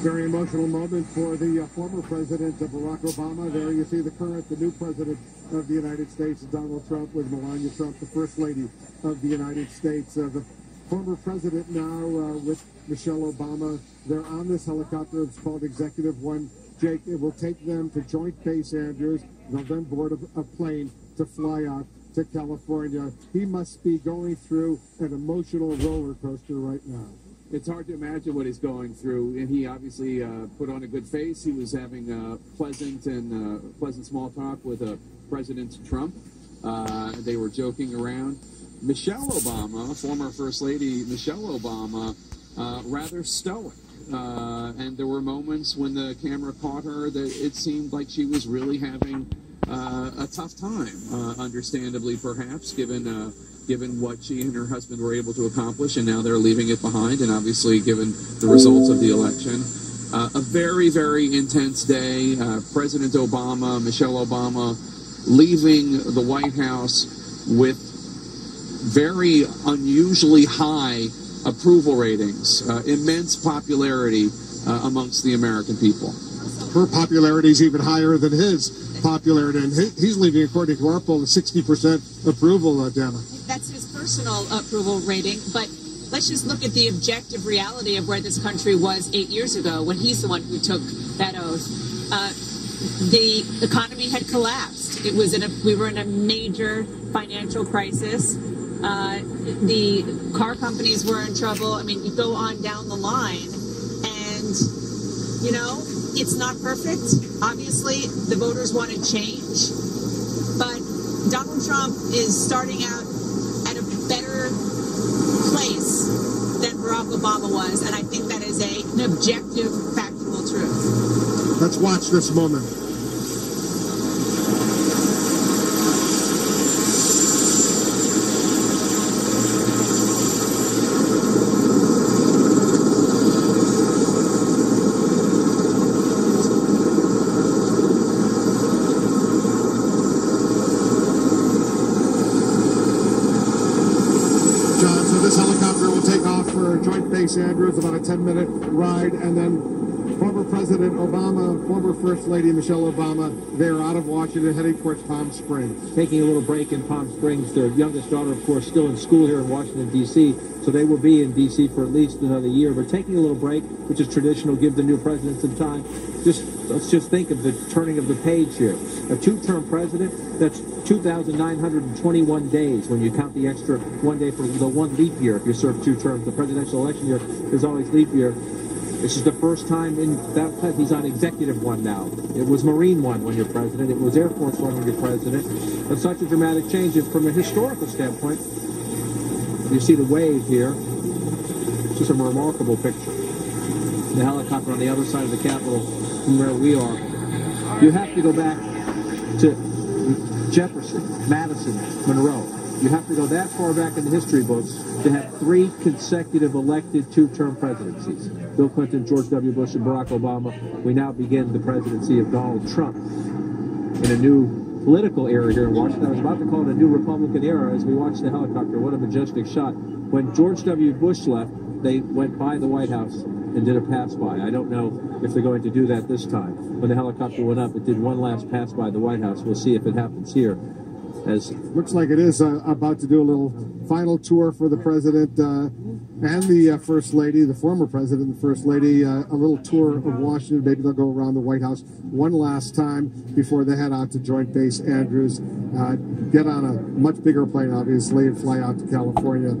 Very emotional moment for the former president, Barack Obama. There you see the new president of the United States, Donald Trump, with Melania Trump, the first lady of the United States. The former president now with Michelle Obama. They're on this helicopter. It's called Executive One. Jake, it will take them to Joint Base Andrews. They'll then board a plane to fly out to California. He must be going through an emotional roller coaster right now. It's hard to imagine what he's going through, and he obviously put on a good face. He was having pleasant small talk with President Trump. They were joking around. Michelle Obama, former First Lady Michelle Obama, rather stoic. And there were moments when the camera caught her that it seemed like she was really having a tough time, understandably perhaps, given what she and her husband were able to accomplish, and now they're leaving it behind, and obviously given the results of the election. A very, very intense day. President Obama, Michelle Obama, leaving the White House with very unusually high approval ratings, immense popularity amongst the American people. Her popularity is even higher than his popularity, and he's leaving, according to our poll, a 60% approval, Dana. That's his personal approval rating, but let's just look at the objective reality of where this country was 8 years ago when he's the one who took that oath. The economy had collapsed. We were in a major financial crisis. The car companies were in trouble. I mean, you go on down the line, and, you know, it's not perfect. Obviously, the voters want to change, but Donald Trump is starting out at a better place than Barack Obama was, and I think that is an objective, factual truth. Let's watch this moment. This helicopter will take off for Joint Base Andrews, about a 10-minute ride, and then former President Obama, former First Lady Michelle Obama, they're out of Washington heading towards Palm Springs. Taking a little break in Palm Springs. Their youngest daughter, of course, still in school here in Washington, D.C., so they will be in D.C. for at least another year. But taking a little break, which is traditional, give the new president some time. Let's just think of the turning of the page here. A two-term president, that's 2,921 days when you count the extra one day for the one leap year if you serve 2 terms. The presidential election year is always leap year. This is the first time in that he's on Executive One now. It was Marine One when you're president. It was Air Force One when you're president. But such a dramatic change. And from a historical standpoint, you see the wave here. It's just a remarkable picture. The helicopter on the other side of the Capitol from where we are. You have to go back to Jefferson, Madison, Monroe. You have to go that far back in the history books to have 3 consecutive elected 2-term presidencies. Bill Clinton, George W. Bush, and Barack Obama. We now begin the presidency of Donald Trump in a new political era here in Washington. I was about to call it a new Republican era as we watch the helicopter. What a majestic shot. When George W. Bush left, they went by the White House and did a pass-by. I don't know if they're going to do that this time. When the helicopter went up, it did one last pass by the White House. We'll see if it happens here. Looks like it is about to do a little final tour for the president and the First Lady, the former president and First Lady, a little tour of Washington. Maybe they'll go around the White House one last time before they head out to Joint Base Andrews, get on a much bigger plane, obviously, and fly out to California.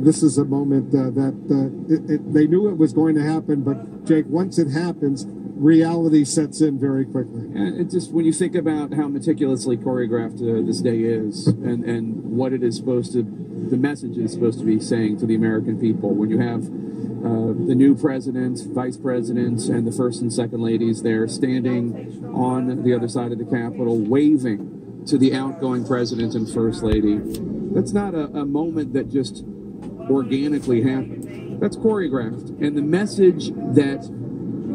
This is a moment that they knew it was going to happen, but, Jake, once it happens, reality sets in very quickly. And it just, when you think about how meticulously choreographed this day is and what it is supposed to, the message is supposed to be saying to the American people, when you have the new president, vice presidents, and the first and second ladies there standing on the other side of the Capitol, waving to the outgoing president and first lady, that's not a moment that just organically happened. That's choreographed. And the message that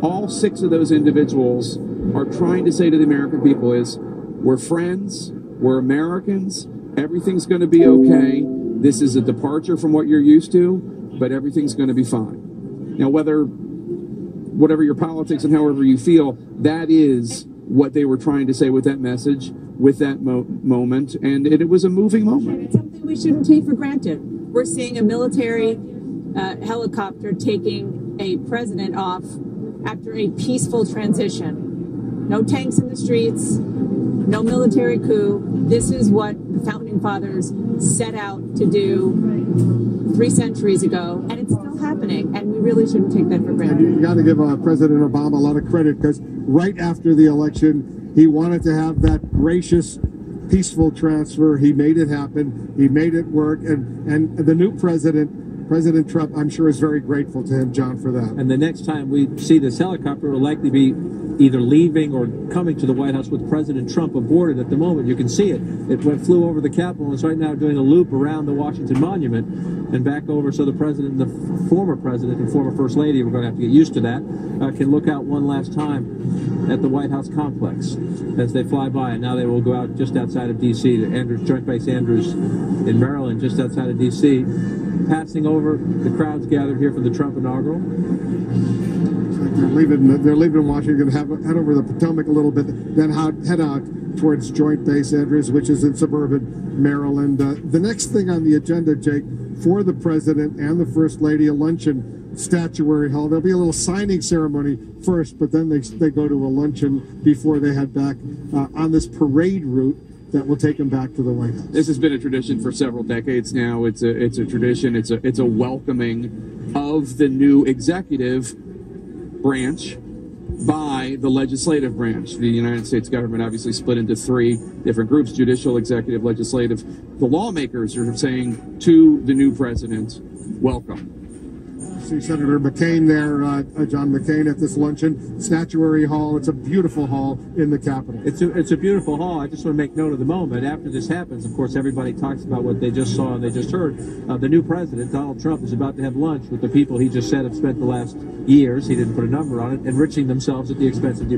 all 6 of those individuals are trying to say to the American people is, we're friends, we're Americans, everything's going to be okay, this is a departure from what you're used to, but everything's going to be fine. Now, whatever your politics and however you feel, that is what they were trying to say with that message, with that moment, and it was a moving moment. It's something we shouldn't take for granted. We're seeing a military helicopter taking a president off after a peaceful transition. No tanks in the streets, no military coup. This is what the Founding Fathers set out to do 3 centuries ago, and it's still happening, and we really shouldn't take that for granted. And you got to give President Obama a lot of credit, because right after the election, he wanted to have that gracious, peaceful transfer. He made it happen. He made it work, and the new President Trump, I'm sure, is very grateful to him, John, for that. And the next time we see this helicopter, it will likely be either leaving or coming to the White House with President Trump aboard it. At the moment, you can see it. It flew over the Capitol and is right now doing a loop around the Washington Monument and back over, so the president, the former president and former First Lady, we're going to have to get used to that, can look out one last time at the White House complex as they fly by. And now they will go out just outside of D.C. to Andrews, Joint Base Andrews in Maryland, just outside of D.C., passing over the crowds gathered here for the Trump inaugural. They're leaving Washington, head over the Potomac a little bit, then head out towards Joint Base Andrews, which is in suburban Maryland. The next thing on the agenda, Jake, for the president and the First Lady, a luncheon, Statuary Hall. There'll be a little signing ceremony first, but then they go to a luncheon before they head back on this parade route that will take them back to the White House. This has been a tradition for several decades now. It's a tradition. It's a welcoming of the new executive branch by the legislative branch. The United States government obviously split into 3 different groups: judicial, executive, legislative. The lawmakers are saying to the new president, welcome. See Senator McCain there, John McCain, at this luncheon, Statuary Hall. It's a beautiful hall in the Capitol. It's a beautiful hall. I just want to make note of the moment. After this happens, of course, everybody talks about what they just saw and they just heard. The new president, Donald Trump, is about to have lunch with the people he just said have spent the last years, he didn't put a number on it, enriching themselves at the expense of the